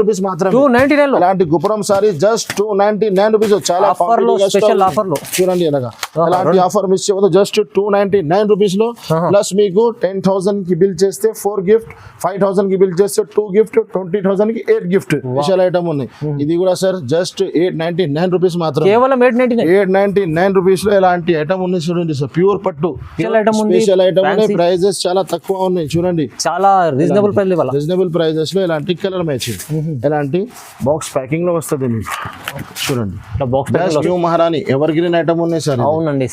Rupees మాత్రమే. 299 అలాంటి గుపురం sorry just 299 rupees. చాలా స్పెషల్ ఆఫర్ లో చూడండి ఇలాగా. అలాంటి ఆఫర్ మిస్ చేయవద్దు. జస్ట్ 299 రూపీస్ లో ప్లస్ మీకు 10,000 కి బిల్ చేస్తే 4 గిఫ్ట్, 5,000 కి బిల్ చేస్తే 2 గిఫ్ట్, 20,000 కి 8 గిఫ్ట్ స్పెషల్ ఐటమ్ ఉన్నాయి. ఇది కూడా సార్ జస్ట్ 899 రూపీస్ మాత్రం. కేవలం 899 రూపీస్ లో ఇలాంటి ఐటమ్ ఉన్నాయి చూడండి సార్. ప్యూర్ పట్టు స్పెషల్ ఐటమ్ ఉన్నాయి. ప్రైజెస్ చాలా తక్కువ ఉన్నాయి చూడండి. చాలా రీజనబుల్ ప్రైజెస్ లో ఇలాంటి కలర్ మ్యాచింగ్ ఇలాంటి బాక్స్ ప్యాకింగ్ లో వస్తుంది మీకు చూడండి. న్యూ మహారాణి ఎవర్ గ్రీన్ ఐటమ్ ఉన్నాయి సార్. అవునండి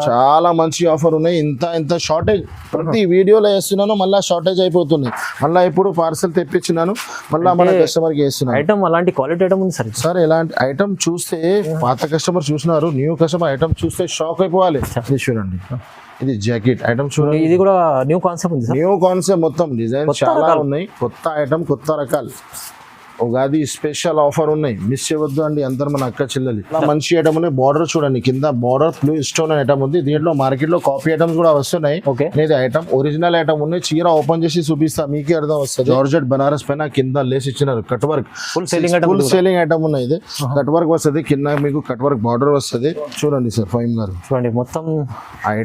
చాలా మంచి ఆఫర్ ఉన్నాయి. ఇంత షార్టేజ్ ప్రతి వీడియోలో వేస్తున్నాను, మళ్ళీ షార్టేజ్ అయిపోతుంది. మళ్ళీ ఇప్పుడు పార్సల్ తెప్పించినాను, మళ్ళీ మన కస్టమర్ కి వేస్తున్నాను. ఐటమ్ అలాంటి క్వాలిటీ ఐటమ్ ఉంది సార్. సార్ ఇలాంటి ఐటమ్ చూస్తే పాత కస్టమర్ చూసినారు, న్యూ కస్టమర్ ఐటమ్ చూస్తే షాక్ అయిపోవాలి. చూడండి ఇది జాకెట్ ఐటమ్ చూడండి. ఇది కూడా న్యూ కాన్సెప్ట్ ఉంది. న్యూ కాన్సెప్ట్ మొత్తం డిజైన్ చాలా ఉన్నాయి. కొత్త ఐటమ్ కొత్త రకాలు. ఉగాది స్పెషల్ ఆఫర్ ఉన్నాయి, మిస్ చేయవద్దు అండి అందరు మన అక్క చెల్లెలు. మంచి ఐటమ్ ఉన్నాయి. బార్డర్ చూడండి, కింద బార్డర్ బ్లూ స్టోన్ ఐటమ్ ఉంది. దీంట్లో మార్కెట్ లో కాపీ ఐటమ్స్ కూడా వస్తున్నాయి. అనేది ఐటమ్ ఒరిజినల్ ఐటమ్ ఉన్నాయి. చీర ఓపెన్ చేసి చూపిస్తా మీకే అర్థం వస్తుంది. జార్జెట్ బనారస్ పైన కింద లేస్ ఇచ్చినారు. Cut work full selling item ఉన్నాయి. ఇది కట్ వర్క్ వస్తుంది, కింద మీకు కట్ వర్క్ బార్డర్ వస్తుంది. చూడండి సార్ ఫైమ్ గారు చూడండి మొత్తం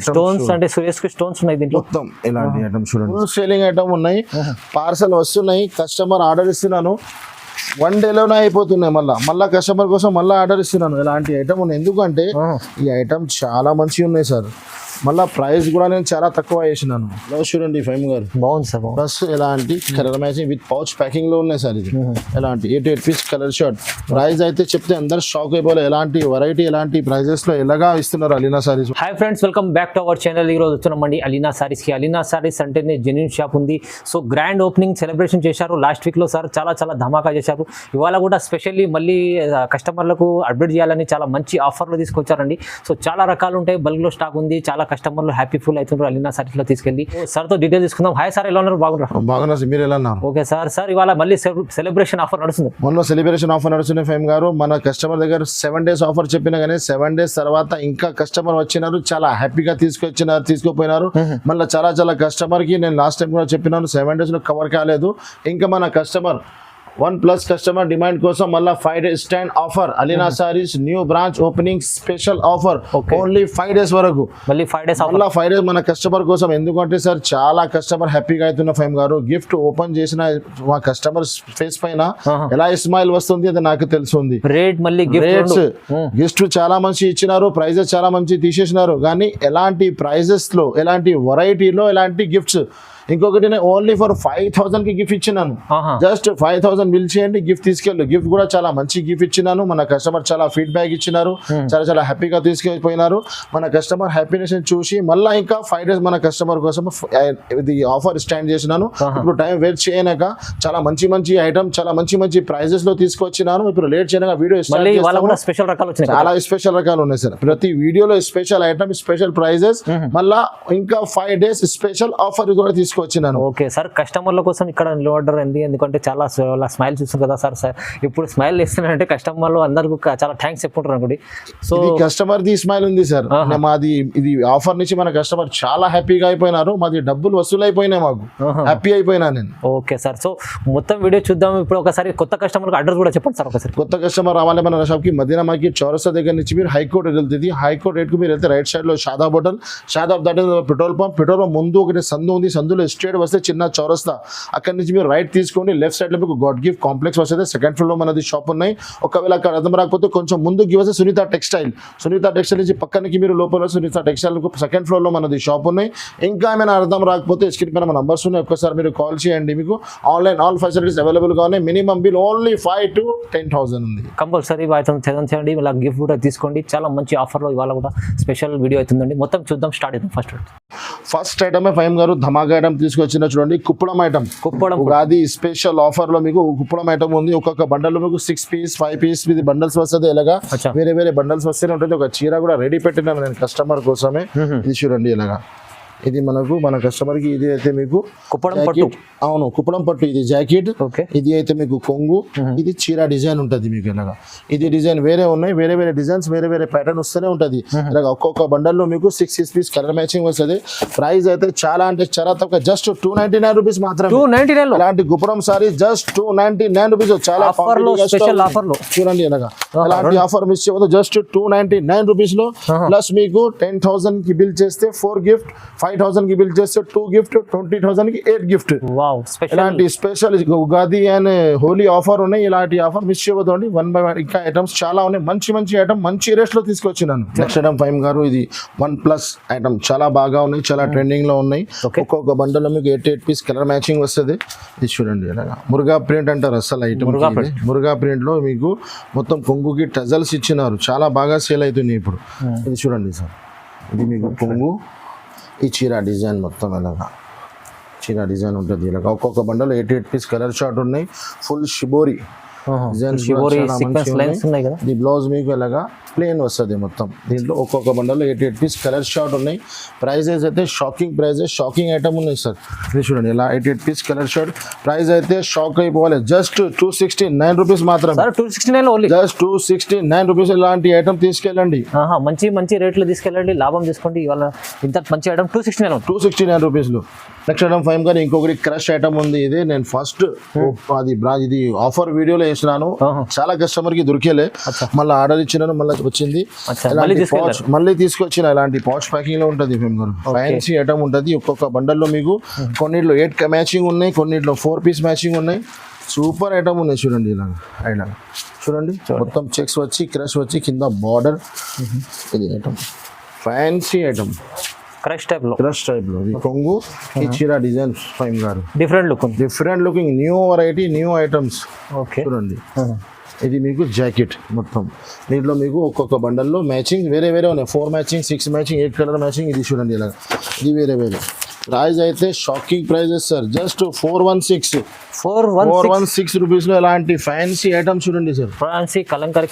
స్టోన్స్ అంటే స్టోన్స్ ఉన్నాయి దీంట్లో మొత్తం. ఇలాంటి ఐటమ్ చూడండి ఫుల్ సేలింగ్ ఐటమ్ ఉన్నాయి. పార్సల్ వస్తున్నాయి, కస్టమర్ ఆర్డర్ ఇస్తున్నాను, 1 డేలోనే అయిపోతున్నాయి. మళ్ళా కస్టమర్ కోసం మళ్ళీ ఆర్డర్ ఇస్తున్నాను. ఇలాంటి ఐటమ్ ఉన్నాయి. ఎందుకంటే ఈ ఐటమ్ చాలా మంచిగా ఉన్నాయి సార్. మళ్ళీ ప్రైస్ కూడా నేను చాలా తక్కువ వేసినాను. చూడండి ఫైమ్ గారు బాగుంది సార్. ప్లస్ ఇలాంటి colour matching with pouch packing లో ఉన్నాయి సార్. ఇది ఎలాంటి 8 పీస్ కలర్ షర్ట్. ప్రైస్ అయితే చెప్తే అందరు షాక్ అయిపోలే. ఎలాంటి వెరైటీ ఎలాంటి ప్రైజెస్ లో ఎలాగా ఇస్తున్నారు Alina saris. Hi friends, welcome back to our channel. ఈ రోజు వచ్చినామండి అలీనా సారీస్ కి. అలీనా సారీస్ అంటేనే జెన్యూన్ షాప్ ఉంది. సో గ్రాండ్ ఓపెనింగ్ సెలబ్రేషన్ చేశారు లాస్ట్ వీక్ లో సార్. చాలా ధమాకా చేశారు. ఇవాళ కూడా స్పెషల్లీ మళ్ళీ కస్టమర్లకు అప్డేట్ చేయాలని చాలా మంచి ఆఫర్లు తీసుకొచ్చారండి. సో చాలా రకాలు ఉంటాయి, బల్క్ లో స్టాక్ ఉంది. చాలా కస్టమర్లు హ్యాపీ ఫుల్ అవుతున్నారు అలీనా సారీస్ లో తీసుకెళ్ళి. సార్ తో డీటెయిల్ తీసుకుందాం. హాయ్ సార్, ఎలా ఉన్నారు? బాగున్నా సార్, మీరు ఎలా ఉన్నారు? ఓకే సార్ ఇవాళ మళ్ళీ సెలబ్రేషన్ ఆఫర్ నడుస్తుంది. మొన్న సెలబ్రేషన్ ఆఫర్ నడుస్తుంది ఫైమ్ గారు. మన కస్టమర్ దగ్గర 7 days ఆఫర్ చెప్పినా కానీ 7 days తర్వాత ఇంకా కస్టమర్ వచ్చినారు, చాలా హ్యాపీగా తీసుకుపోయినారు. మళ్ళీ చాలా కస్టమర్ కి నేను లాస్ట్ టైం కూడా చెప్పినాను 7 days లో కవర్ కాలేదు. ఇంకా మన కస్టమర్ 1+ కస్టమర్ డిమాండ్ కోసం మళ్ళీ 5 days stand offer. Alina saris new branch opening special offer. Only 5 days వరకు. మళ్ళీ 5 days మన కస్టమర్ కోసం. ఎందుకంటే సార్ చాలా కస్టమర్ హ్యాపీగా అవుతున్న ఫైమ్ గారు. గిఫ్ట్ ఓపెన్ చేసిన మా కస్టమర్ ఫేస్ పైన ఎలా స్మైల్ వస్తుంది అది నాకు తెలుస్తుంది. గిఫ్ట్ చాలా మంచి ఇచ్చినారు, ప్రైజెస్ చాలా మంచి తీసేసినారు. కానీ ఎలాంటి ప్రైజెస్ లో, ఎలాంటి వెరైటీలో, ఎలాంటి గిఫ్ట్స్. ఇంకొకటి నేను ఓన్లీ ఫర్ 5,000 కి గిఫ్ట్ ఇచ్చినాను. జస్ట్ 5,000 బిల్ చేయండి, గిఫ్ట్ తీసుకెళ్ళి. గిఫ్ట్ కూడా చాలా మంచి గిఫ్ట్ ఇచ్చినాను. మన కస్టమర్ చాలా ఫీడ్బ్యాక్ ఇచ్చినారు, చాలా హ్యాపీగా తీసుకెళ్ళిపోయినారు. మన కస్టమర్ హ్యాపీనెస్ చూసి మళ్ళీ ఇంకా 5 days మన కస్టమర్ కోసం ఇది ఆఫర్ స్టాండ్ చేసినాను. ఇప్పుడు టైం వేస్ట్ చేయనాక చాలా మంచి ఐటమ్, చాలా మంచి ప్రైజెస్ లో తీసుకొచ్చినాను. ఇప్పుడు లేట్ చేయగా వీడియో చాలా స్పెషల్ రకాలు ఉన్నాయి సార్. ప్రతి వీడియోలో స్పెషల్ ఐటమ్, స్పెషల్ ప్రైజెస్, మళ్ళా ఇంకా 5 days స్పెషల్ ఆఫర్ కూడా తీసుకొచ్చినాను. ఓకే సార్, కస్టమర్ల కోసం ఇక్కడ నిలబడ్డారు. ఎందుకంటే చాలా స్మైల్ చూస్తారు కదా సార్. ఇప్పుడు స్మైల్ ఇస్తున్నారంటే కస్టమర్లు అందరికి చాలా థ్యాంక్స్ చెప్పుకుంటారు అనుకోండి. సో కస్టమర్ ది స్మైల్ ఉంది సార్. మాది ఇది ఆఫర్ నుంచి మన కస్టమర్ చాలా హ్యాపీగా అయిపోయినారు. మాది డబ్బులు వసూలు అయిపోయినాయి, మాకు హ్యాపీ అయిపోయినా నేను. ఓకే సార్, సో మొత్తం వీడియో చూద్దాం. ఇప్పుడు ఒకసారి కొత్త కస్టమర్ అడ్రస్ కూడా చెప్పండి సార్. ఒకసారి కొత్త కస్టమర్ రావాలి మన షాప్ కి. మదీనా మార్కెట్ చౌరస్తా దగ్గర నుంచి మీరు హైకోర్ట్ వెళ్తుంది. హైకోర్ట్ రేట్ కు మీరు వెళ్తే రైట్ సైడ్ లో షాదాబ్ హోటల్, షాదాబ్ దాటి పెట్రోల్ పంప్ ముందు ఒకటి సందు ఉంది. సందులో స్ట్రేట్ వస్తే చిన్న చౌరస్తా, అక్కడి నుంచి మీరు రైట్ తీసుకోండి. లెఫ్ట్ సైడ్ లో మీకు గాడ్ గిఫ్ట్ కాంప్లెక్స్ వస్తుంది. 2nd floor లో మనది షాప్ ఉన్నాయి. ఒకవేళ అక్కడ అర్థం రాకపోతే కొంచెం ముందుకు వస్తే సునీత టెక్స్టైల్ నుంచి పక్కనకి మీరు లోపల సునీత టెక్స్టైల్ 2nd floor లో మనది షాప్ ఉన్నాయి. ఇంకా ఏమైనా అర్థం రాకపోతే స్క్రీన్ పైన మన నంబర్స్ ఉన్నాయి, ఒక్కసారి మీరు కాల్ చేయండి. మీకు ఆన్లైన్ ఆల్ ఫెసిలిటీస్ అవైలబుల్ గా ఉన్నాయి. మినిమం బిల్ ఓన్లీ 5,000 to 10,000 ఉంది. కంపల్సరీ చేయండి. ఇలా గిఫ్ట్ కూడా తీసుకోండి. చాలా మంచి ఆఫర్ లో ఇవాళ కూడా స్పెషల్ వీడియో అవుతుందండి. మొత్తం చూద్దాం, స్టార్ట్ చేద్దాం. ఫస్ట్ ఐటమ్ ఫైమ్ గారు ధమాకా ఐటమ్ తీసుకొచ్చిన చూడండి. Kuppadam item. Ugadi special offer లో మీకు కుప్పడం ఐటమ్ ఉంది. ఒక్కొక్క బండల్ మీకు 6 పీస్ 5 పీస్ ఇది బండల్స్ వస్తుంది. ఇలాగా వేరే బండల్స్ వస్తేనే ఉంటుంది. ఒక చీర కూడా రెడీ పెట్టినాను నేను కస్టమర్ కోసమే. ఇది చూడండి ఇలాగా ఇది మనకు మన కస్టమర్ కి ఇది అయితే మీకు కుప్పడం jacket. పట్టు. అవును కుప్పడం పట్టు ఇది జాకెట్, ఓకే. ఇది అయితే మీకు కొంగు, ఇది చీర డిజైన్ ఉంటుంది మీకు ఇలాగా. ఇది డిజైన్ వేరే ఉన్నాయి, వేరే వేరే డిజైన్స్ వేరే వేరే ప్యాటర్న్ వస్తూనే ఉంటుంది. ఇలాగ ఒక్కొక్క బండల్లో మీకు 6 పీస్ కలర్ మ్యాచింగ్ వస్తుంది. ప్రైస్ అయితే చాలా అంటే చాలా తక్కువ, జస్ట్ 299 రూపీస్ మాత్రమే. 299 లో అలాంటి గుప్పడం సారీ జస్ట్ 299 రూపీస్. చాలా ఆఫర్ లో, స్పెషల్ ఆఫర్ లో చూడండి ఇలాగా. అలాంటి ఆఫర్ మిస్ చేయవద్దు, జస్ట్ 299 రూపీస్ లో. ప్లస్ మీకు 10,000 కి బిల్ చేస్తే 4 గిఫ్ట్, 5,000 కి బిల్ చేస్తే 2 గిఫ్ట్, 20,000 కి 8 గిఫ్ట్. Wow special. ఇలాంటి special Ugadi and Holi offer ఉన్నాయి. ఇలాంటి ఆఫర్ మిస్ చేయవద్దు అండి. 1 by 1 ఇంకా ఐటమ్స్ చాలా ఉన్నాయి. మంచి మంచి ఐటమ్ మంచి రేట్స్ లో తీసుకొచ్చినాను. నెక్స్ట్ ఐటమ్ ఫైమ్ గారు, ఇది 1+ ఐటమ్ చాలా బాగా ఉన్నాయి, చాలా ట్రెండింగ్ లో ఉన్నాయి. ఒక్కొక్క బండలో మీకు 8 పీస్ కలర్ మ్యాచింగ్ వస్తుంది. ఇది చూడండి ఇలాగా మురుగా ప్రింట్ అంటారు అసలు ఐటమ్. మురుగా ప్రింట్ లో మీకు మొత్తం కొంగుకి టజల్స్ ఇచ్చినారు, చాలా బాగా సేల్ అవుతుంది ఇప్పుడు. ఇది చూడండి సార్, ఇది మీకు కొంగు, ఈ చీర డిజైన్ మొత్తం ఇలాగా చీర డిజైన్ ఉంటుంది ఇలాగా. ఒక్కొక్క బండలో 8 పీస్ కలర్ షార్ట్ ఉన్నాయి. ఫుల్ షిబోరి డిజైన్స్ ఉన్నాయి కదా. ఈ బ్లౌజ్ మీకు ఇలాగా ప్లేన్ వస్తుంది మొత్తం. దీంట్లో ఒక్కొక్క బండలో 8 పీస్ కలర్ షార్ట్ ఉన్నాయి. ప్రైజెస్ అయితే షాకింగ్ ప్రైజెస్, షాకింగ్ ఐటమ్ ఉన్నాయి సార్. ఇది చూడండి ఇలా 8 పీస్ కలర్ షార్ట్. ప్రైస్ అయితే షాక్ అయిపోవాలి, జస్ట్ 269 రూపీస్ మాత్రం. 269 ఓన్లీ, జస్ట్ 269 రూపీస్. ఇలాంటి ఐటమ్ తీసుకెళ్ళండి, మంచి మంచి రేట్లు తీసుకెళ్ళండి, లాభం తీసుకోండి. ఇవాళ ఇంత మంచి ఐటమ్ 269 రూపీస్లో. నెక్స్ట్ ఐటమ్ ఫైవ్ గానీ ఇంకొకటి క్రష్ ఐటమ్ ఉంది. ఇది నేను ఫస్ట్ అది ఇది ఆఫర్ వీడియోలో వేసినాను, చాలా కస్టమర్ కి దొరికేలే, మళ్ళీ ఆర్డర్ ఇచ్చినాను, మళ్ళీ వచ్చింది. మళ్ళీ తీసుకొచ్చిన ఇలాంటి పాచ్ ప్యాకింగ్ లో ఉంటుంది ఫైమ్ గారు. ఫ్యాన్సీ ఐటమ్ ఉంటుంది. ఒక్కొక్క బండల్లో మీకు కొన్నిట్లో 8 మ్యాచింగ్ ఉన్నాయి, కొన్నిట్లో 4 పీస్ మ్యాచింగ్ ఉన్నాయి. సూపర్ ఐటమ్ ఉన్నాయి చూడండి ఇలాగా. ఇలాగా చూడండి మొత్తం చెక్స్ వచ్చి క్రష్ వచ్చి కింద బార్డర్. ఇది item fancy item, crush type లో ఇది కొంగు, ఈ చీర డిజైన్ ఫైమ్ గారు. Different looking new variety, new items. చూడండి ఇది మీకు జాకెట్ మొత్తం. దీంట్లో మీకు ఒక్కొక్క బండల్లో మ్యాచింగ్ వేరే వేరే ఉన్నాయి. 4 మ్యాచింగ్, 6 మ్యాచింగ్, 8 కలర్ మ్యాచింగ్. ఇది చూడండి ఇలా, ఇది వేరే వేరే. ప్రైస్ అయితే shocking prices sir, just 416 rupees లో ఇలాంటి ఫ్యాన్సీ ఐటమ్ చూడండి సార్. ఫ్యాన్సీ కలంకారీ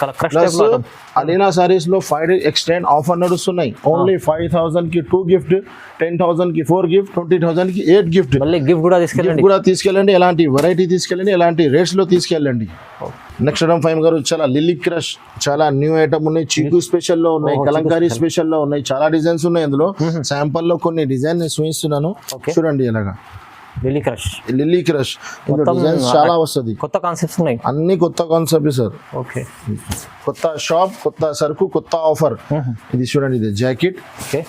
అలీనా సారీస్ లో 5 days ఎక్స్టెండ్ ఆఫర్ నడుస్తున్నాయి. ఓన్లీ 5,000 కి 2 గిఫ్ట్, 10,000 కి 4 గిఫ్ట్, 20,000 కి 8 గిఫ్ట్. గిఫ్ట్ కూడా తీసుకెళ్ళండి. ఎలాంటి వెరైటీ తీసుకెళ్ళండి, ఎలాంటి రేట్స్ లో తీసుకెళ్ళండి. నెక్స్ట్ ఐటమ్ ఫైమ్ గారు చాలా లిల్లీ క్రష్, చాలా న్యూ ఐటమ్ ఉన్నాయి. చిక్కు స్పెషల్ లో ఉన్నాయి, కలంకారీ స్పెషల్ లో ఉన్నాయి, చాలా డిజైన్స్ ఉన్నాయి. అందులో శాంపుల్ లో కొన్ని డిజైన్ చూపిస్తున్నాను చూడండి. ఇలాగా లిల్లీ క్రష్ డిజైన్స్ చాలా వస్తుంది. కొత్త కాన్సెప్ట్స్ ఉన్నాయి, అన్ని కొత్త కాన్సెప్ట్ సార్. ఓకే, కొత్త షాప్, కొత్త సరుకు, కొత్త ఆఫర్. ఇది చూడండి, ఇది జాకెట్,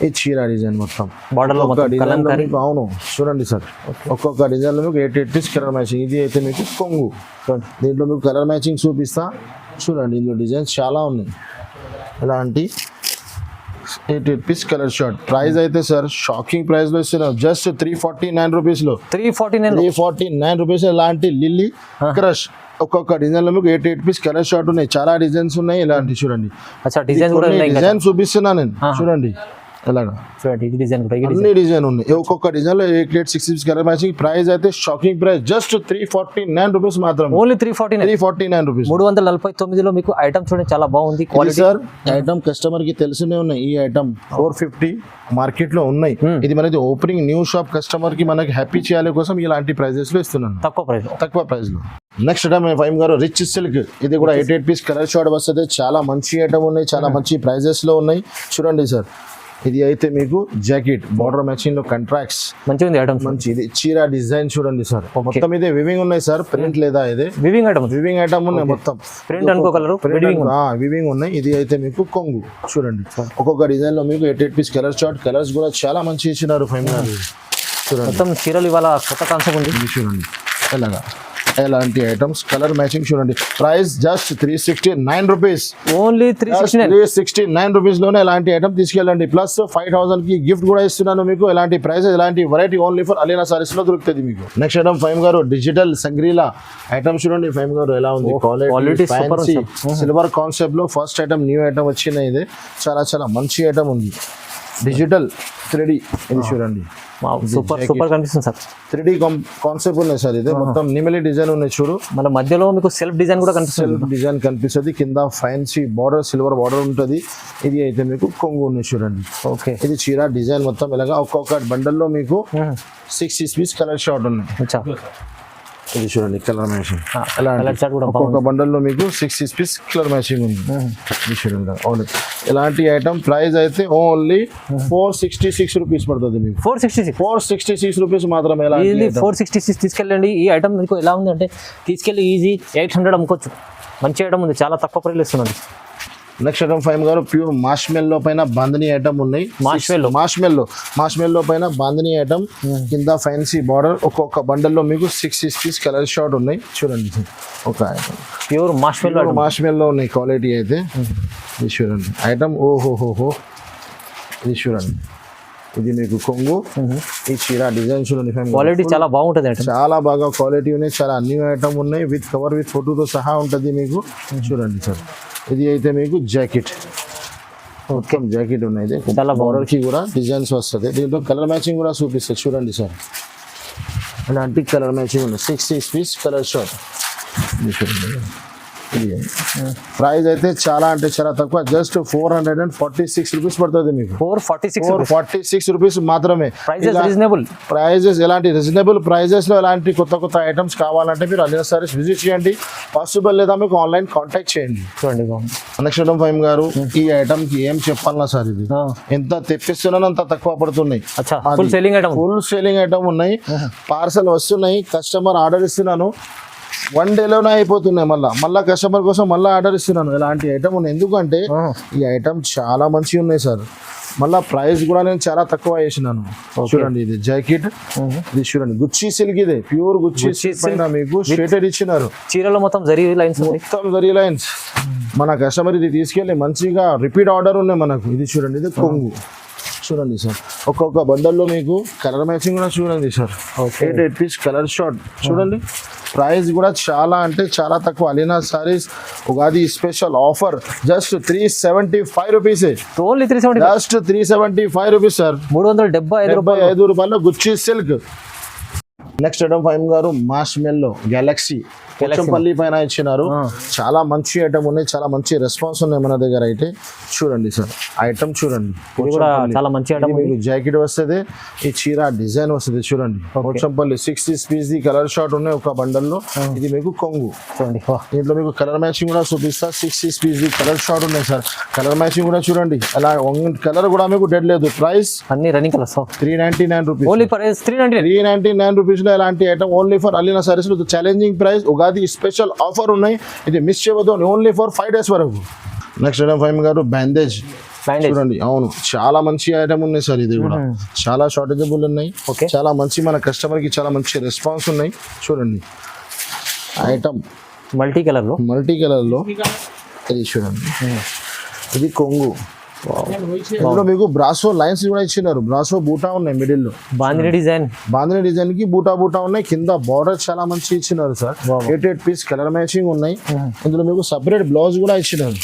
ఈ చీర డిజైన్ మొత్తం డిజైన్. అవును చూడండి సార్, ఒక్కొక్క డిజైన్ లో మీకు 8 పీస్ కలర్ మ్యాచింగ్. ఇది అయితే మీకు కొంగు, దీంట్లో మీకు కలర్ మ్యాచింగ్ చూపిస్తా చూడండి. ఇందులో డిజైన్స్ చాలా ఉన్నాయి. ఇలాంటి 8 పీస్ కలర్ షార్ట్. ప్రైస్ అయితే సార్ షాకింగ్ ప్రైస్ లో ఇస్తున్నాం, జస్ట్ 349 రూపీస్ లో. 349 రూపీస్. ఇలాంటి లిల్లీ క్రష్ ఒక్కొక్క డిజైన్ లో మీకు 8 పీస్ కలర్ షార్ట్ ఉన్నాయి. చాలా డిజైన్స్ ఉన్నాయి. ఇలాంటి చూడండి డిజైన్ చూపిస్తున్నా నేను. చూడండి ఎలాగా అన్ని డిజైన్ ఉన్నాయి. ఒక్కొక్క డిజైన్ లో 8 6 పీస్ కలర్ మ్యాచింగ్. ప్రైస్ అయితే షాకింగ్ ప్రైస్, జస్ట్ 349 రూపీస్ మాత్రం. Only 349 rupees. 349 లో మీకు ఐటమ్ చూడండి, చాలా బాగుంది క్వాలిటీ సార్. ఐటమ్ కస్టమర్ కి తెలిసినే ఉన్నాయి. ఈ ఐటమ్ 450 మార్కెట్ లో ఉన్నాయి. ఇది మనది ఓపెనింగ్ న్యూ షాప్. కస్టమర్ కి మనకి హ్యాపీ చేయాలి కోసం ఇలాంటి ప్రైజెస్ లో ఇస్తున్నాను, తక్కువ ప్రైస్ లో. నెక్స్ట్ ఐటమ్ ఫైమ్ గారు రిచ్ సిల్క్. ఇది కూడా 8 పీస్ కలర్ షార్ట్ వస్తుంది. చాలా మంచి ఐటమ్ ఉన్నాయి, చాలా మంచి ప్రైజెస్ లో ఉన్నాయి. చూడండి సార్, ఇది అయితే మీకు జాకెట్ బార్డర్ మ్యాచింగ్ లో కాంట్రాక్ట్స్ మంచిగా ఐటమ్. మంచి ఇది చీర డిజైన్ చూడండి సార్. మొత్తం ఇదే వివింగ్ ఉన్నాయి సార్, ప్రింట్ లేదా ఇది వివింగ్ ఐటమ్ ఉన్నాయి. మొత్తం ప్రింట్ వివింగ్ ఉన్నాయి. ఇది అయితే మీకు కొంగు చూడండి. ఒక్కొక్క డిజైన్ లో మీకు 8 పీస్ కలర్ షార్ట్. కలర్స్ కూడా చాలా మంచి ఇచ్చినారు ఫైవ్ గారు. చూడండి మొత్తం చీరలు ఇవాళ కొత్త కాన్సెప్ట్ ఉంది. చూడండి ఎలాగా ఎలాంటి ఐటమ్స్ కలర్ మ్యాచింగ్ చూడండి. Price just 369 rupees. Only 369 rupees లోనే ఎలాంటి ఐటమ్ తీసుకెళ్ళండి. ప్లస్ 5,000 కి గిఫ్ట్ కూడా ఇస్తున్నాను మీకు. ఎలాంటి ప్రైస్, ఎలాంటి variety only for Alina saris లో దొరుకుతుంది మీకు. నెక్స్ట్ ఐటమ్ ఫైమ్ గారు డిజిటల్ సంగ్రీలా ఐటమ్ చూడండి ఫైమ్ గారు ఎలా ఉంది. క్వాలిటీ సిల్వర్ కాన్సెప్ట్ లో ఫస్ట్ ఐటమ్, న్యూ ఐటమ్ వచ్చింది. ఇది చాలా చాలా మంచి ఐటమ్ ఉంది. డిజిటల్ 3D ఇది చూడండి. సూపర్ సూపర్ కనిపిస్తుంది సార్. 3D కాన్సెప్ట్ ఉన్నాయి సార్. ఇది మొత్తం నిమిలి డిజైన్ ఉన్నాయి చూడు. మన మధ్యలో మీకు సెల్ఫ్ డిజైన్ కూడా కనిపిస్తుంది. సెల్ఫ్ డిజైన్ కనిపిస్తుంది. కింద ఫ్యాన్సీ బార్డర్ సిల్వర్ బార్డర్ ఉంటుంది. ఇది అయితే మీకు కొంగు ఉన్నాయి చూడండి. ఓకే, ఇది చీర డిజైన్ మొత్తం ఇలాగా ఒక్కొక్క బండల్లో మీకు 6 పీస్ కలర్ షార్ట్ ఉన్నాయి. ఇది చూడండి కలర్ మ్యాచింగ్. ఒక్కొక్క బండల్లో మీకు 6 పీస్ కలర్ మ్యాచింగ్ ఉంది. ఇది చూడండి. అవును, ఇలాంటి ఐటమ్ ప్రైస్ అయితే ఓన్లీ 466 రూపీస్ పడుతుంది మీకు. 466 రూపీస్ మాత్రమే. 466 తీసుకెళ్ళండి. ఈ ఐటమ్ మీకు ఎలా ఉంది అంటే తీసుకెళ్ళి ఈజీ 800 అమ్ముకోవచ్చు. మంచి ఐటమ్ ఉంది, చాలా తక్కువ ప్రైస్ ఇస్తున్నది. నెక్స్ట్ ఐటమ్ ఫైమ్ గారు ప్యూర్ మాష్మెల్లో పైన బాంధనీ ఐటమ్ ఉన్నాయి. మాష్మెల్లో పైన బాంధనీ ఐటమ్, కింద ఫ్యాన్సీ బార్డర్. ఒక్కొక్క బండల్లో మీకు 6 పీస్ కలర్ షార్ట్ ఉన్నాయి చూడండి. ఒక ఐటమ్ ప్యూర్ మాష్మెల్లో ఉన్నాయి క్వాలిటీ అయితే. ఇది చూడండి ఐటమ్. ఓహోహోహో, ఇది చూడండి. ఇది మీకు కొంగు. ఈ చీర డిజైన్ చూడండి. క్వాలిటీ చాలా బాగుంటుంది, చాలా బాగా క్వాలిటీ ఉన్నాయి. చాలా న్యూ ఐటమ్ ఉన్నాయి. విత్ కవర్ విత్ ఫోటోతో సహా ఉంటుంది మీకు. చూడండి సార్. ఇది అయితే మీకు జాకెట్, మొత్తం జాకెట్ ఉన్నాయి. చాలా బార్డర్కి కూడా డిజైన్స్ వస్తుంది. దీంట్లో కలర్ మ్యాచింగ్ కూడా చూపిస్తుంది చూడండి సార్. ఇలాంటి కలర్ మ్యాచింగ్ ఉన్నాయి. 6 పీస్ కలర్ షార్ట్. ప్రైస్ అయితే చాలా అంటే చాలా తక్కువ. జస్ట్ 446 రూపీస్ పడుతుంది మీకు. 446 రూపీస్ మాత్రమే. ప్రైజెస్ ఎలాంటి రీజనబుల్ ప్రైజెస్ లో ఎలాంటి కొత్త కొత్త ఐటమ్స్ కావాలంటే మీరు అలీనా సారీస్ విజిట్ చేయండి. పాసిబుల్ లేదా మీకు ఆన్లైన్ కాంటాక్ట్ చేయండి. నెక్స్ట్ ఐటమ్ ఫైమ్ గారు, ఈ ఐటమ్ కి ఏం చెప్పాలన్నా సార్, ఇది ఎంత తెప్పిస్తున్నానో అంత తక్కువ పడుతున్నాయి. ఫుల్ సేలింగ్ ఐటమ్ ఉన్నాయి. పార్సల్ వస్తున్నాయి, కస్టమర్ ఆర్డర్ ఇస్తున్నాను, 1 డేలోనే అయిపోతున్నాయి. మళ్ళా కస్టమర్ కోసం మళ్ళీ ఆర్డర్ ఇస్తున్నాను. ఇలాంటి ఐటమ్ ఉన్నాయి. ఎందుకంటే ఈ ఐటమ్ చాలా మంచిగా ఉన్నాయి సార్. మళ్ళీ ప్రైస్ కూడా నేను చాలా తక్కువ వేసినాను. చూడండి, ఇది జాకెట్. ఇది చూడండి గుచ్చి సిల్క్. ఇది ప్యూర్ గుచ్చి సిల్క్ మీకు స్ట్రేటెడ్ ఇచ్చినారు. చీరలో మొత్తం జరీ లైన్స్. మన కస్టమర్ ఇది తీసుకెళ్ళి మంచిగా రిపీట్ ఆర్డర్ ఉన్నాయి మనకు. ఇది చూడండి, ఇది కొంగు చూడండి సార్. ఒక్కొక్క బండల్లో మీకు కలర్ మ్యాచింగ్ కూడా చూడండి సార్. 8 పీస్ కలర్ షార్ట్ చూడండి. ప్రైస్ కూడా చాలా అంటే చాలా తక్కువ. Alina saris Ugadi special offer just 375 rupees. Just 375 rupees sir. 375 రూపాయలు గుచ్చి సిల్క్. నెక్స్ట్ ఐటమ్ ఫైమ్ గారు మాష్మెల్లో గ్యాలక్సీ పోచంపల్లి పైన ఇచ్చినారు. చాలా మంచి ఐటమ్ ఉన్నాయి, చాలా మంచి రెస్పాన్స్ ఉన్నాయి మన దగ్గర అయితే. చూడండి సార్ ఐటమ్ చూడండి. చాలా మంచి ఐటమ్. మీకు జాకెట్ వస్తుంది, ఈ చీర డిజైన్ వస్తుంది చూడండి. Pochampally 6 piece the colour short ఉన్నాయి ఒక బండల్లో. ఇది మీకు కొంగు చూడండి. దీంట్లో మీకు కలర్ మ్యాచింగ్ కూడా చూపిస్తా. 6 పీస్ ది కలర్ షార్ట్ ఉన్నాయి సార్. కలర్ మ్యాచింగ్ కూడా చూడండి. అలా కలర్ కూడా మీకు డెడ్ లేదు. ప్రైస్ అన్ని running colours. 399 rupees. Only price 399 rupees లో ఇలాంటి item only for Alina saris. Challenging price, Ugadi special offer ఉన్నాయి. ఇది మిస్ చేయవద్దు. ఓన్లీ ఫర్ 5 days వరకు. నెక్స్ట్ ఐటమ్ ఫైమ్ గారు బ్యాండేజ్ చూడండి. అవును, చాలా మంచి ఐటమ్ ఉన్నాయి సార్. ఇది కూడా చాలా షార్టేజబుల్ ఉన్నాయి. చాలా మంచి మన కస్టమర్ కి చాలా మంచి రెస్పాన్స్ ఉన్నాయి. చూడండి ఐటమ్ మల్టీ కలర్ లో ఇది చూడండి. ఇది కొంగు. ఇందులో మీకు బ్రాసో లైన్స్ కూడా ఇచ్చినారు. బ్రాసో బూటా ఉన్నాయి మిడిల్ లో. బాందిని డిజైన్ కి బూటా ఉన్నాయి. కింద బార్డర్ చాలా మంచి ఇచ్చినారు సార్. 8 పీస్ కలర్ మ్యాచింగ్ ఉన్నాయి. ఇందులో మీకు సపరేట్ బ్లౌజ్ కూడా ఇచ్చినారు.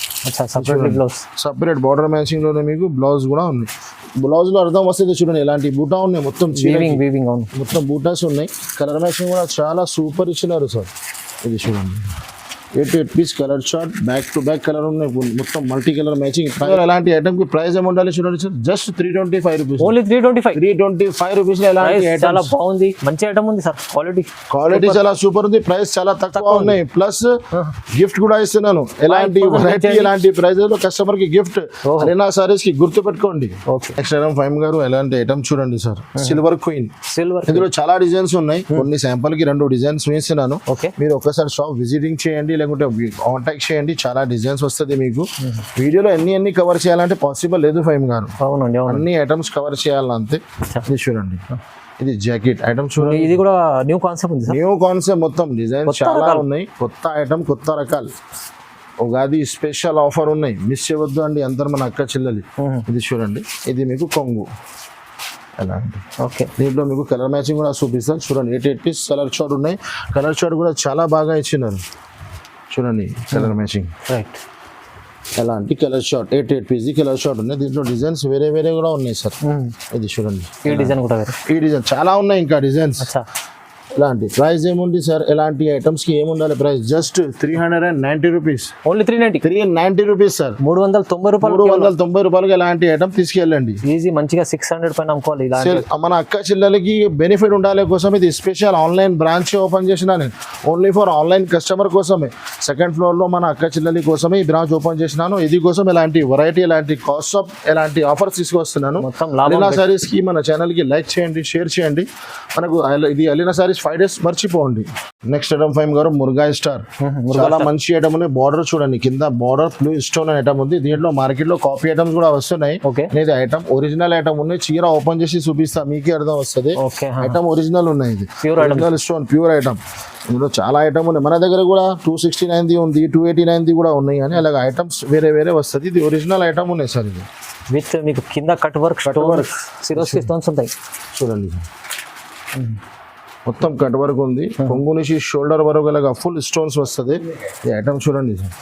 సపరేట్ బార్డర్ మ్యాచింగ్ లోనే మీకు బ్లౌజ్ కూడా ఉంది. బ్లౌజ్ లో అర్థం వస్తుంది చూడండి. ఇలాంటి బూటా ఉన్నాయి. మొత్తం బూటాస్ ఉన్నాయి. కలర్ మ్యాచింగ్ కూడా చాలా సూపర్ ఇచ్చినారు సార్. ఇది చూడండి. 8 piece colour chart, back to back colour ఉన్నాయి. మొత్తం మల్టీ కలర్ మ్యాచింగ్. ఎలాంటి ఐటమ్ కి ప్రైస్ ఏమి ఉండాలి చూడండి sir. Just 325 rupees. Only 325 rupees లో ఎలాంటి చాలా బాగుంది. మంచి ఐటమ్ ఉంది సార్. క్వాలిటీ చాలా సూపర్ ఉంది. ప్రైస్ చాలా తక్కువ ఉన్నాయి. ప్లస్ గిఫ్ట్ కూడా ఇస్తున్నాను. ఎలాంటి వెరైటీ ఎలాంటి ప్రైస్ లో కస్టమర్ కి గిఫ్ట్ అలీనా సారీస్ కి గుర్తు పెట్టుకోండి. నెక్స్ట్ ఐటమ్ ఫైమ్ గారు ఎలాంటి ఐటమ్ చూడండి సార్. Silver queen. ఇందులో చాలా డిజైన్స్ ఉన్నాయి. కొన్ని శాంపుల్ కి 2 డిజైన్స్ వేస్తున్నాను. మీరు ఒకసారి షాప్ విజిటింగ్ చేయండి, లేకుంటే కాంటాక్ట్ చేయండి. చాలా డిజైన్స్ వస్తుంది మీకు. వీడియోలో ఎన్ని కవర్ చేయాలంటే పాసిబుల్ లేదు ఫైమ్ గారు. అవునండి, అన్ని ఐటమ్స్ కవర్ చేయాలంతే. ఇది చూడండి. ఇది జాకెట్ ఐటమ్ చూడండి. ఇది కూడా న్యూ కాన్సెప్ట్ ఉంది. New concept. మొత్తం డిజైన్స్ చాలా ఉన్నాయి. కొత్త ఐటమ్, కొత్త రకాలు. ఉగాది స్పెషల్ ఆఫర్ ఉన్నాయి. మిస్ చేయవద్దు అండి అందరు మన అక్క చెల్లెలి. ఇది చూడండి. ఇది మీకు కొంగు. దీంట్లో మీకు కలర్ మ్యాచింగ్ కూడా చూపిస్తాను చూడండి. 8 పీస్ కలర్ షార్ట్ ఉన్నాయి. కలర్ షార్ట్ కూడా చాలా బాగా ఇచ్చినారు చూడండి. Colour matching. ఎలాంటి colour short 8 piece colour short ఉన్నాయి. దీంట్లో డిజైన్స్ వేరే వేరే కూడా ఉన్నాయి సార్. ఇది చూడండి, ఈ డిజైన్ కూడా వేరే. ఈ డిజైన్ చాలా ఉన్నాయి ఇంకా డిజైన్స్. అచ్చా, ఇలాంటి ప్రైస్ ఏముంది సార్? ఎలాంటి ఐటమ్స్ కి ఏముండాలి price? Just 390 rupees. Only 390 rupees sir. 390 రూపాయలు. 390 రూపాయలకి ఎలాంటి ఐటమ్ తీసుకెళ్ళండి. ఈజీ, మంచిగా 600 పైన అమ్ముకోవాలి. ఇలా మన అక్క చెల్లెలకి బెనిఫిట్ ఉండాలి కోసం ఇది స్పెషల్ ఆన్లైన్ బ్రాంచ్ ఓపెన్ చేసిన నేను. ఓన్లీ ఫర్ ఆన్లైన్ కస్టమర్ కోసమే. సెకండ్ ఫ్లోర్ లో మన అక్క చెల్లెలి కోసమే ఈ బ్రాంచ్ ఓపెన్ చేసినాను. ఇది కోసం ఎలాంటి వెరైటీ, ఎలాంటి కాస్ట్ ఆఫ్, ఎలాంటి ఆఫర్స్ తీసుకొస్తున్నాను. అలీనా సారీస్ కి మన ఛానల్ కి లైక్ చేయండి, షేర్ చేయండి. మనకు ఇది అలీనా సారీస్ 5 days మర్చిపోండి. నెక్స్ట్ ఐటమ్ ఫైమ్ గారు మురుగా స్టార్. చాలా మంచి ఐటమ్ ఉంది. బార్డర్ చూడండి, కింద బార్డర్ బ్లూ స్టోన్ ఐటమ్ ఉంది. దీంట్లో మార్కెట్ లో కాపీ ఐటమ్స్ కూడా వస్తున్నాయి. ఇది ఐటమ్ ఒరిజినల్ ఐటమ్ ఉన్నాయి. చీర ఓపెన్ చేసి చూపిస్తా, మీకే అర్థం వస్తుంది. ఐటమ్ ఒరిజినల్ ఉన్నాయి. ఇది ఒరిజినల్ స్టోన్ ప్యూర్ ఐటమ్. ఇందులో చాలా ఐటమ్ ఉన్నాయి. మన దగ్గర కూడా 269 ఉంది, 289 కూడా ఉన్నాయి. కానీ అలాగే ఐటమ్స్ వేరే వేరే వస్తుంది. ఇది ఒరిజినల్ ఐటమ్ ఉన్నాయి సార్. ఇది విత్ మీకు కింద కట్ వర్క్, సిరోస్కి స్టోన్స్ ఉంటాయి చూడండి. మొత్తం కట్ వర్క్ ఉంది. కొంగు నుంచి షోల్డర్ వరకు అలాగా ఫుల్ స్టోన్స్ వస్తుంది. ఈ ఐటమ్ చూడండి సార్.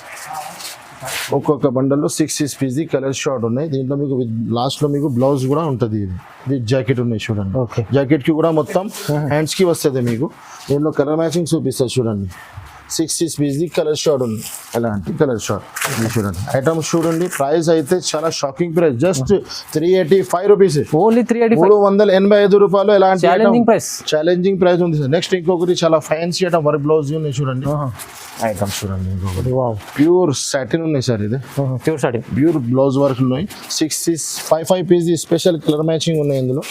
ఒక్కొక్క బండల్లో 6 పీస్ కలర్ షార్ట్ ఉన్నాయి. దీంట్లో మీకు లాస్ట్ లో మీకు బ్లౌజ్ కూడా ఉంటుంది. ఇది జాకెట్ ఉన్నాయి చూడండి. జాకెట్ కి కూడా మొత్తం హ్యాండ్స్ కి వస్తుంది. మీకు దీంట్లో కలర్ మ్యాచింగ్ చూపిస్తుంది చూడండి. 6 పీస్ కలర్ షార్ట్ ఉంది. ఎలాంటి కలర్ షార్ట్ ఇది చూడండి. ఐటమ్ చూడండి. ప్రైస్ అయితే చాలా shocking price. Just 385 rupees. Only 385 రూపాయలు. ఎలాంటి ప్రైస్, ఛాలెంజింగ్ ప్రైస్ ఉంది సార్. నెక్స్ట్ ఇంకొకటి చాలా ఫ్యాన్సీ ఐటమ్ వర్క్ బ్లౌజ్ ఉన్నాయి చూడండి. ఐటమ్ చూడండి. ఇంకొకటి ప్యూర్ సాటిన్ ఉన్నాయి సార్. ఇది pure satin, pure blouse work ఉన్నాయి. 5 పీస్ స్పెషల్ కలర్ మ్యాచింగ్ ఉన్నాయి ఇందులో.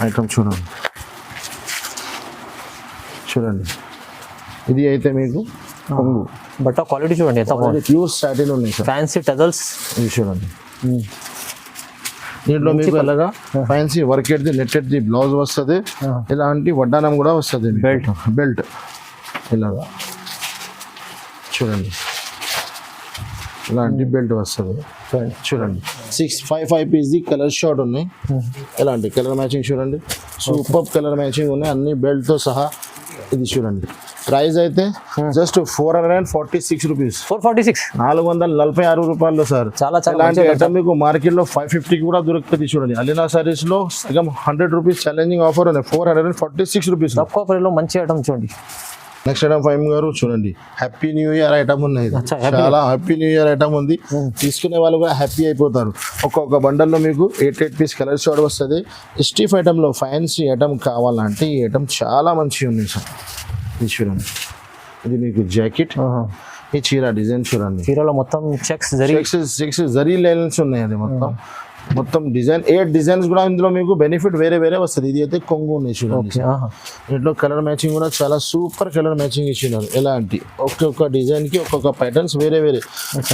ఐటమ్ చూడండి. చూడండి, ఇది అయితే మీకు కొంగు. బట్ క్వాలిటీ చూడండి ఎంత బాగుంది. ప్యూర్ సాటిన్ ఉన్నాయి సార్. ఫ్యాన్సీ టజల్స్ ఇది చూడండి. దీంట్లో మీకు ఎలాగా ఫ్యాన్సీ వర్కెట్ది నెట్టెడ్ది బ్లౌజ్ వస్తుంది. ఇలాంటి వడ్డానం కూడా వస్తుంది. బెల్ట్ ఇలాగా చూడండి. ఇలాంటి బెల్ట్ వస్తుంది చూడండి. 5 పీస్ కలర్ షార్ట్ ఉన్నాయి. ఇలాంటి కలర్ మ్యాచింగ్ చూడండి. సూపర్ కలర్ మ్యాచింగ్ ఉన్నాయి అన్ని బెల్ట్ తో సహా. ఇది చూడండి. ప్రైస్ అయితే జస్ట్ 446 రూపీస్. 446 రూపాయలు సార్. చాలా ఇలాంటి ఐటమ్ మీకు మార్కెట్ లో 550 కూడా దొరుకుతుంది చూడండి. అలీనా సారీస్ లో సగం 100 రూపీస్ ఛాలెంజింగ్ ఆఫర్ ఉన్నాయి. 446 రూపీస్. తక్కువ ప్రైస్ లో మంచి ఐటమ్ చూడండి. నెక్స్ట్ ఐటమ్ ఫైమ్ గారు చూడండి. హ్యాపీ న్యూ ఇయర్ ఐటమ్ ఉన్నాయి. చాలా హ్యాపీ న్యూ ఇయర్ ఐటమ్ ఉంది. తీసుకునే వాళ్ళు కూడా హ్యాపీ అయిపోతారు. ఒక్కొక్క బండల్లో మీకు 8 పీస్ కలర్ షార్ట్ వస్తుంది. స్టీఫ్ ఐటమ్ లో ఫ్యాన్సీ ఐటమ్ కావాలంటే ఈ ఐటమ్ చాలా మంచిగా ఉంది సార్. ఇది చూడండి. ఇది మీకు జాకెట్. ఈ చీర డిజైన్ చూడండి. చీరలో మొత్తం చెక్స్ జరీ లైన్స్ ఉన్నాయి. అది మొత్తం డిజైన్ 8 డిజైన్స్ కూడా ఇందులో మీకు బెనిఫిట్ వేరే వేరే వస్తుంది. ఇది అయితే కొంగు ఉన్నాయి చూడండి. దీంట్లో కలర్ మ్యాచింగ్ కూడా చాలా సూపర్ కలర్ మ్యాచింగ్ ఇచ్చినారు. ఎలాంటి ఒక్కొక్క డిజైన్ కి ఒక్కొక్క ప్యాటర్న్స్ వేరే వేరే.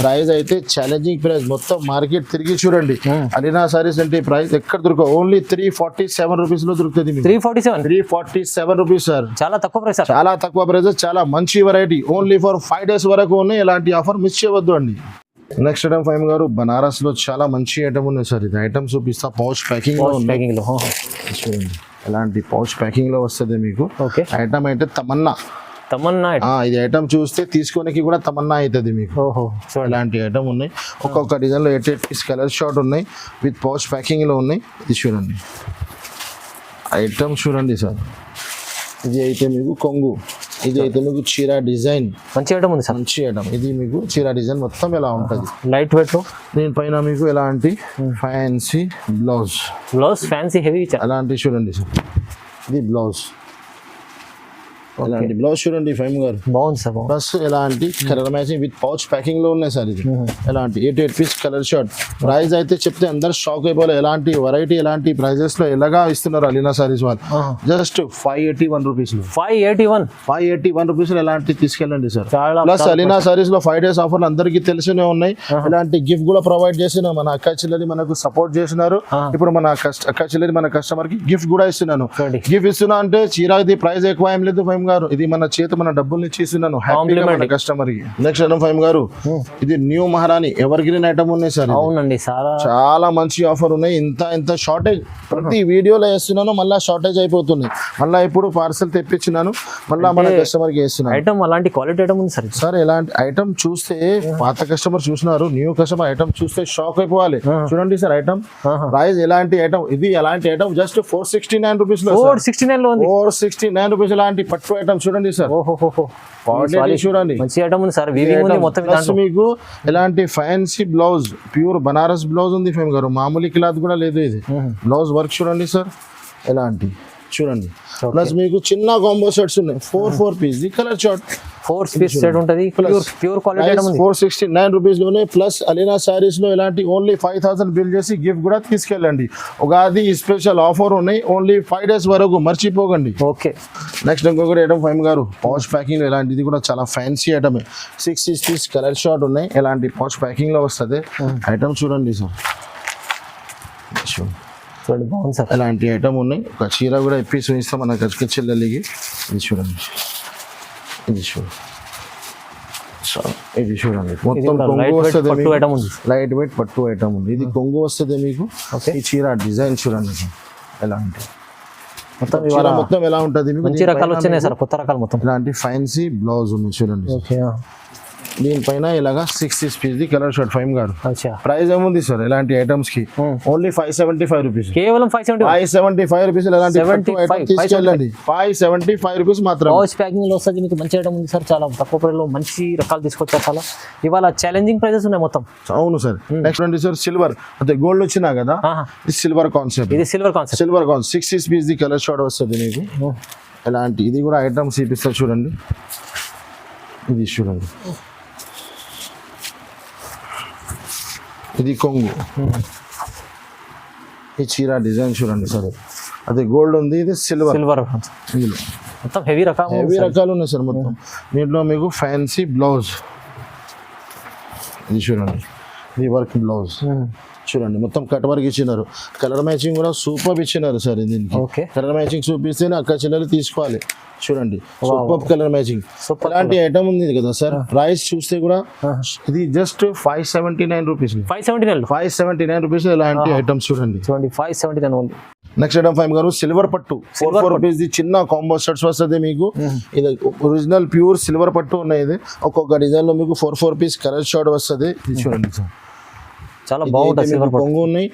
ప్రైస్ అయితే ఛాలెంజింగ్ ప్రైస్. మొత్తం మార్కెట్ తిరిగి చూడండి. అలీనా సారీస్ అంటే ప్రైస్ ఎక్కడ దొరకవు. ఓన్లీ 347 రూపీస్ లో దొరుకుతుంది. 347 రూపీస్ సార్. చాలా తక్కువ ప్రైస్. చాలా తక్కువ ప్రైస్. చాలా మంచి వెరైటీ. ఓన్లీ ఫర్ 5 days వరకు ఉన్నాయి. ఎలాంటి ఆఫర్ మిస్ చేయవద్దు అండి. నెక్స్ట్ ఐటమ్ ఫైమ్ గారు బనారస్ లో చాలా మంచి ఐటమ్ ఉన్నాయి సార్. ఇది ఐటమ్ చూపిస్తా. పౌచ్ ప్యాకింగ్ లో చూడండి. ఎలాంటి పౌచ్ ప్యాకింగ్ లో వస్తుంది మీకు. ఐటమ్ అయితే తమన్నా. ఇది ఐటమ్ చూస్తే తీసుకోనికి కూడా తమన్నా అవుతుంది మీకు. ఇలాంటి ఐటమ్ ఉన్నాయి. ఒక్కొక్క డిజైన్ లో 8 పీస్ కలర్ షార్ట్ ఉన్నాయి. విత్ పౌచ్ ప్యాకింగ్ లో ఉన్నాయి. ఇది చూడండి. ఐటమ్ చూడండి సార్. ఇది అయితే మీకు కొంగు. ఇది అయితే మీకు చీర డిజైన్. మంచి ఐటమ్ ఉంది సార్. మంచి ఐటమ్. ఇది మీకు చీర డిజైన్ మొత్తం ఎలా ఉంటుంది. లైట్ వెయిట్ లో. దీనిపైన మీకు ఎలాంటి ఫ్యాన్సీ బ్లౌజ్ ఫ్యాన్సీ హెవీ అలాంటి చూడండి సార్. ఇది బ్లౌజ్. ఎలాంటి బ్లౌజ్ చూడండి ఫైమ్ గారు. బాగుంది సార్. ప్లస్ ఎలాంటి colour matching with pouch packing లో ఉన్నాయి సార్. ఇది ఎలాంటి 8 పీస్ కలర్ షార్ట్. ప్రైస్ అయితే చెప్తే అందరు షాక్ అయిపోలే. ఎలాంటి వెరైటీ ఎలాంటి ప్రైజెస్ లో ఎలాగా ఇస్తున్నారు అలీనా సారీస్ వాళ్ళు. Just 581 rupees. 581 రూపీస్ ఎలాంటి తీసుకెళ్ళండి సార్. ప్లస్ అలీనా సారీస్ లో 5 days ఆఫర్లు అందరికీ తెలిసినే ఉన్నాయి. ఇలాంటి గిఫ్ట్ కూడా ప్రొవైడ్ చేసిన మన అక్క చెల్లెలు మనకు సపోర్ట్ చేసినారు. ఇప్పుడు మన అక్క చెల్లెలు మన కస్టమర్ కి గిఫ్ట్ కూడా ఇస్తున్నాను. గిఫ్ట్ ఇస్తున్నా అంటే చీరాది ప్రైస్ ఎక్కువ ఏం లేదు ఫైమ్ గారు ఇది మన చేత మన డబ్బులు ఇచ్చిస్తున్నాను హ్యాపీగా మన కస్టమర్ కి. నెక్స్ట్ ఐటమ్ ఫైమ్ గారు ఇది న్యూ మహారాణి ఎవర్ గ్రీన్ ఐటమ్ ఉన్నాయి సార్. అవునండి చాలా మంచి ఆఫర్ ఉన్నాయి. ఇంత షార్టేజ్ ప్రతి వీడియోలో వేస్తున్నాను, మళ్ళీ షార్టేజ్ అయిపోతున్నాయి. మళ్ళీ ఇప్పుడు పార్సల్ తెప్పించినాను, మళ్ళీ మన కస్టమర్ కి వేస్తున్నాను. ఐటమ్ అలాంటి క్వాలిటీ ఐటమ్ ఉంది సార్. సార్ ఎలాంటి ఐటమ్ చూస్తే పాత కస్టమర్ చూసినారు, న్యూ కస్టమర్ ఐటమ్ చూస్తే షాక్ అయిపోవాలి. చూడండి సార్ ఐటమ్ ప్రైస్ ఎలాంటి ఐటమ్ ఇది ఎలాంటి ఐటమ్ జస్ట్ 469 రూపీస్ లో 469 లో ఉంది. 469 రూపీస్ ఎలాంటి పట్టు ఐటమ్ చూడండి సార్. చూడండి మంచి ఐటమ్ ఉంది సార్. వీవింగ్ ఉంది మొత్తం. మీకు ఎలాంటి fancy blouse pure Banaras blouse ఉంది ఫేమ్ గారు, మామూలు క్లాత్ కూడా లేదు. ఇది బ్లౌజ్ వర్క్ చూడండి సార్ ఎలాంటి చూడండి. ప్లస్ మీకు చిన్న కాంబో సెట్స్ ఉన్నాయి 4 piece colour chart 4 piece set ఉంటుంది. ప్యూర్ క్వాలిటీ ఐటమ్ ఉంది. 469 రూపీస్ లోనే ప్లస్ అలీనా సారీస్ లో ఇలాంటి ఓన్లీ 5000 బిల్ చేసి గిఫ్ట్ కూడా తీసుకెళ్ళండి. ఉగాది స్పెషల్ ఆఫర్ ఉన్నాయి ఓన్లీ 5 days వరకు, మర్చిపోకండి. ఓకే. నెక్స్ట్ ఇంకొకటి ఐటమ్ ఫైమ్ గారు పౌచ్ ప్యాకింగ్ లో ఇలాంటి ఇది కూడా చాలా fancy item 6 piece colour short ఉన్నాయి. ఇలాంటి పౌచ్ ప్యాకింగ్ లో వస్తుంది ఐటమ్ చూడండి సార్. బాగుంది సార్. ఇలాంటి ఐటమ్ ఉన్నాయి. ఒక చీర కూడా ఇప్పి చూపిస్తాం మన కచ్చి చెల్లెలికి. ఇది చూడండి, ఇది చూడండి, ఇది చూడండి మొత్తం కొంగు వస్తుంది. లైట్ వెయిట్ పట్టు ఐటమ్ ఉంది. ఇది కొంగు వస్తుంది మీకు. ఈ చీర డిజైన్ చూడండి ఎలాంటి మొత్తం ఎలా ఉంటుంది మీకు. మంచి రకాలు వచ్చినాయి సార్, కొత్త రకాలు మొత్తం. ఇలాంటి ఫ్యాన్సీ బ్లౌజ్ ఉంది చూడండి. దీనిపైన ఇలాగా 6 పీస్ కలర్ షర్ట్ ఫైమ్ గారు. ప్రైస్ ఏముంది సార్ ఇలాంటి ఐటమ్స్ కి ఓన్లీ 575 రూపీస్. కేవలం 575 రూపీస్. ఇలాంటి తీసుకెళ్ళండి 575 రూపీస్ మాత్రం. పౌచ్ ప్యాకింగ్ లో వస్తుంది మీకు. మంచి ఐటమ్ ఉంది సార్, చాలా తక్కువ ప్రైస్ లో మంచి రకాలు తీసుకొచ్చారు. చాలా ఇవాళ ఛాలెంజింగ్ ప్రైజెస్ ఉన్నాయి మొత్తం. అవును సార్. నెక్స్ట్ అండి సార్ సిల్వర్ అంటే గోల్డ్ వచ్చినా కదా, ఇది సిల్వర్ కాన్సెప్ట్. ఇది silver concept. 6 piece colour short వస్తుంది మీకు. ఇలాంటి ఇది కూడా ఐటమ్స్ చూపిస్తారు చూడండి. ఇది చూడండి, ఇది కొంగు. ఈ చీర డిజైన్ చూడండి సార్. అది గోల్డ్ ఉంది, ఇది సిల్వర్. మొత్తం హెవీ రకాలు ఉన్నాయి సార్ మొత్తం. దీంట్లో మీకు ఫ్యాన్సీ బ్లౌజ్ ఇది చూడండి, ఇది వర్క్ బ్లౌజ్ చూడండి. మొత్తం కట్ వర్క్ ఇచ్చినారు. కలర్ మ్యాచింగ్ కూడా సూపర్ ఇచ్చినారు సార్. దీనికి కలర్ మ్యాచింగ్ చూపిస్తేనే అక్క చెల్లెలు తీసుకోవాలి. చూడండి సూపర్ కలర్ మ్యాచింగ్. అలాంటి ఐటమ్ ఉంది కదా సార్. ప్రైస్ చూస్తే కూడా ఇది జస్ట్ 579 రూపీస్. 579 రూపీస్ ఇలాంటి ఐటమ్స్ చూడండి. 579 ఓన్లీ. నెక్స్ట్ ఐటమ్ ఫైవ్ గారు సిల్వర్ పట్టు 4 రూపీస్ చిన్న కాంబో సెట్స్ వస్తుంది మీకు. ఇది ఒరిజినల్ ప్యూర్ సిల్వర్ పట్టు ఉన్నాయి. ఇది ఒక్కొక్క డిజైన్ లో మీకు 4 పీస్ కలర్ షార్ట్ వస్తుంది. ఇది చూడండి సార్, చాలా బాగుంటుంది. కొంగు ఉన్నాయి,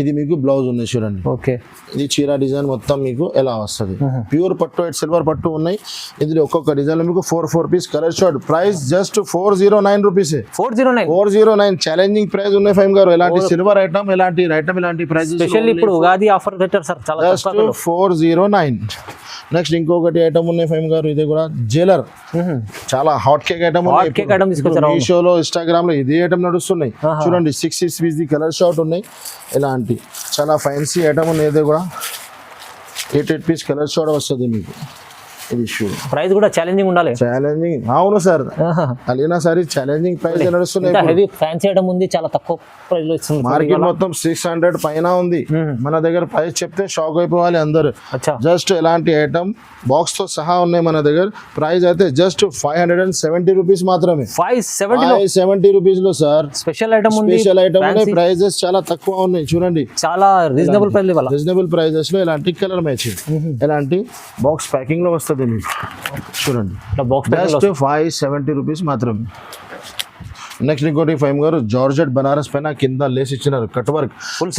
ఇది మీకు బ్లౌజ్ ఉన్నాయి చూడండి. ఓకే. ఇది చీర డిజైన్ మొత్తం మీకు ఎలా వస్తుంది. ప్యూర్ పట్టు సిల్వర్ పట్టు ఉన్నాయి. ఇది ఒక్కొక్క డిజైన్ లో మీకు 4 piece colour short. Price just 409 rupees. 409 challenging price ఉన్నాయి ఫైమ్ గారు. ఎలాంటి సిల్వర్ ఐటమ్ ఇలాంటి ప్రైస్ స్పెషల్ ఇప్పుడు ఉగాది ఆఫర్ పెట్టారు సార్. జస్ట్ 409. నెక్స్ట్ ఇంకొకటి ఐటమ్ ఉన్నాయి ఫైమ్ గారు. ఇది కూడా జ్యువెలర్ చాలా హాట్ కేక్ ఐటమ్. మీషోలో ఇన్స్టాగ్రామ్ లో ఇదే ఐటమ్ నడుస్తున్నాయి చూడండి. 6 పీస్ కలర్ షార్ట్ ఉన్నాయి. ఇలాంటి చాలా ఫ్యాన్సీ ఐటమ్ ఉన్నాయి. ఇది కూడా 8 పీస్ కలర్ షార్ట్ వస్తుంది మీకు. ఇది షూ ప్రైస్ కూడా ఛాలెంజింగ్ ఉండాలి. ఛాలెంజింగ్ అవును sir. Alina sorry challenging price నడుస్తున్నాయి. హెవీ ఫ్యాన్సీ ఐటమ్ ఉంది, చాలా తక్కువ ప్రైస్ లో ఇస్తుంది. మార్కెట్ మొత్తం 600 పైన ఉంది. మన దగ్గర ప్రైస్ చెప్తే షాక్ అయిపోవాలి అందరు. జస్ట్ ఎలాంటి ఐటమ్ బాక్స్ తో సహా ఉన్నాయి మన దగ్గర. ప్రైస్ అయితే జస్ట్ 570 రూపీస్ మాత్రమే. 570 రూపీస్ లో సార్. స్పెషల్ ఐటమ్ ఉన్నాయి. ప్రైజెస్ చాలా తక్కువ ఉన్నాయి చూడండి. చాలా రీజనబుల్ ప్రైజెస్ లో ఇలాంటి కలర్ మ్యాచింగ్ ఇలాంటి బాక్స్ ప్యాకింగ్ లో వస్తుంది మీకు. చూడండి జస్ట్ 570 రూపీస్ మాత్రమే. నెక్స్ట్ ఇంకోటి ఫైమ్ గారు జార్జెట్ బనారస్ పైన కింద లేస్ ఇచ్చినారు. Cut work full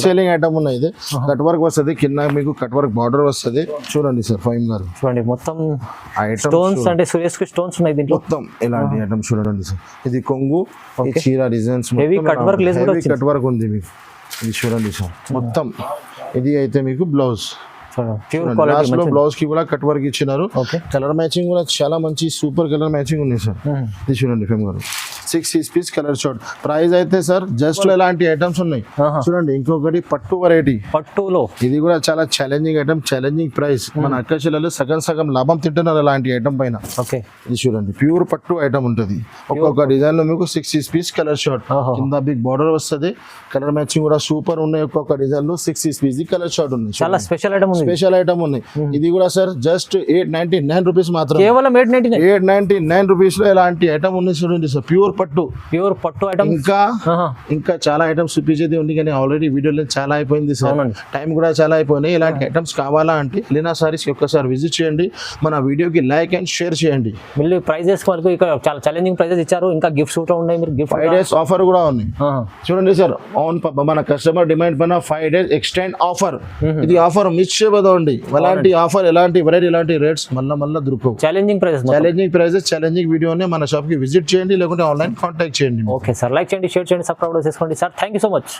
selling item ఉన్నాయి. ఇది కట్ వర్క్ వస్తుంది, కింద మీకు కట్ వర్క్ బార్డర్ వస్తుంది. చూడండి సార్ ఫైమ్ గారు. చూడండి మొత్తం స్టోన్స్ అంటే స్టోన్స్ ఉన్నాయి దీంట్లో. మొత్తం ఇలాంటి ఐటమ్ చూడండి సార్. ఇది కొంగు, ఈ చీర డిజైన్స్ కట్ వర్క్ ఉంది మీకు. ఇది చూడండి సార్ మొత్తం. ఇది అయితే మీకు బ్లౌజ్ బ్లౌజ్ కి కూడా కట్ వర్క్ ఇచ్చినారు. కలర్ మ్యాచింగ్ కూడా చాలా మంచి సూపర్ కలర్ మ్యాచింగ్ ఉంది సార్. ఇది చూడండి ఫేమ్ గారు. 6 పీస్ కలర్ షార్ట్. ప్రైస్ అయితే సార్ జస్ట్ ఇలాంటి ఐటమ్స్ ఉన్నాయి. ఆహా. చూడండి ఇంకొకటి పట్టు వెరైటీ, పట్టులో ఇది కూడా చాలా ఛాలెంజింగ్ ఐటమ్, ఛాలెంజింగ్ ప్రైస్. మన అక్క చెల్లెలు సగం లాభం తింటున్నారు అలాంటి ఐటమ్ పైన. ఓకే. ఇది చూడండి ప్యూర్ పట్టు ఐటమ్ ఉంటుంది. ఒక్కొక్క డిజైన్ లో మీకు 6 పీస్ కలర్ షార్ట్, ఆహా. కింద బిగ్ బార్డర్ వస్తుంది, కలర్ మ్యాచింగ్ కూడా సూపర్ ఉన్నాయి. ఒక్కొక్క డిజైన్ లో 6 పీస్ కలర్ షార్ట్ ఉన్నాయి. చాలా స్పెషల్ ఐటమ్ ఉంది. స్పెషల్ ఐటమ్ ఉన్నాయి. ఇది కూడా సార్ జస్ట్ 899 రూపీస్ మాత్రం, కేవలం 899. 899 రూపీస్ లో ఇలాంటి ఐటమ్ ఉంది చూడండి సార్, ప్యూర్ పట్టు. ప్యూర్ పట్టు ఐటమ్. ఇంకా చాలా ఐటమ్స్ చూపించేది ఉంది కానీ ఆల్రెడీ వీడియోలో చాలా అయిపోయింది సార్, అవునండి. టైం కూడా చాలా అయిపోయినాయి. ఇలాంటి ఐటమ్స్ కావాలా అంటే అలీనా సారీస్ ఒక్కసారి విజిట్ చేయండి, మన వీడియోకి లైక్ అండ్ షేర్ చేయండి. మళ్ళీ ప్రైజెస్ వరకు ఇక్కడ చాలా ఛాలెంజింగ్ ప్రైజెస్ ఇచ్చారు. ఇంకా గిఫ్ట్స్ కూడా ఉన్నాయి. మీరు గిఫ్ట్ 5 days ఆఫర్ కూడా ఉంది చూడండి సార్. మన కస్టమర్ డిమాండ్ పైన 5 days ఎక్స్టెండ్ ఆఫర్. ఇది ఆఫర్ మిస్ చేయబోదండి. అలాంటి ఆఫర్, ఎలాంటి వెరైటీ, ఎలాంటి రేట్స్ మళ్ళీ దొరకవు. Challenging prices. Challenging prices, challenging వీడియోని మన షాప్ కి విజిట్ చేయండి, లేకుంటే ఆన్లైన్ కాంటాక్ట్ చేయండి. ఓకే సార్, లైక్ చేయండి, షేర్ చేయండి, సబ్స్క్రైబ్ చేసుకోండి sir. Thank you so much.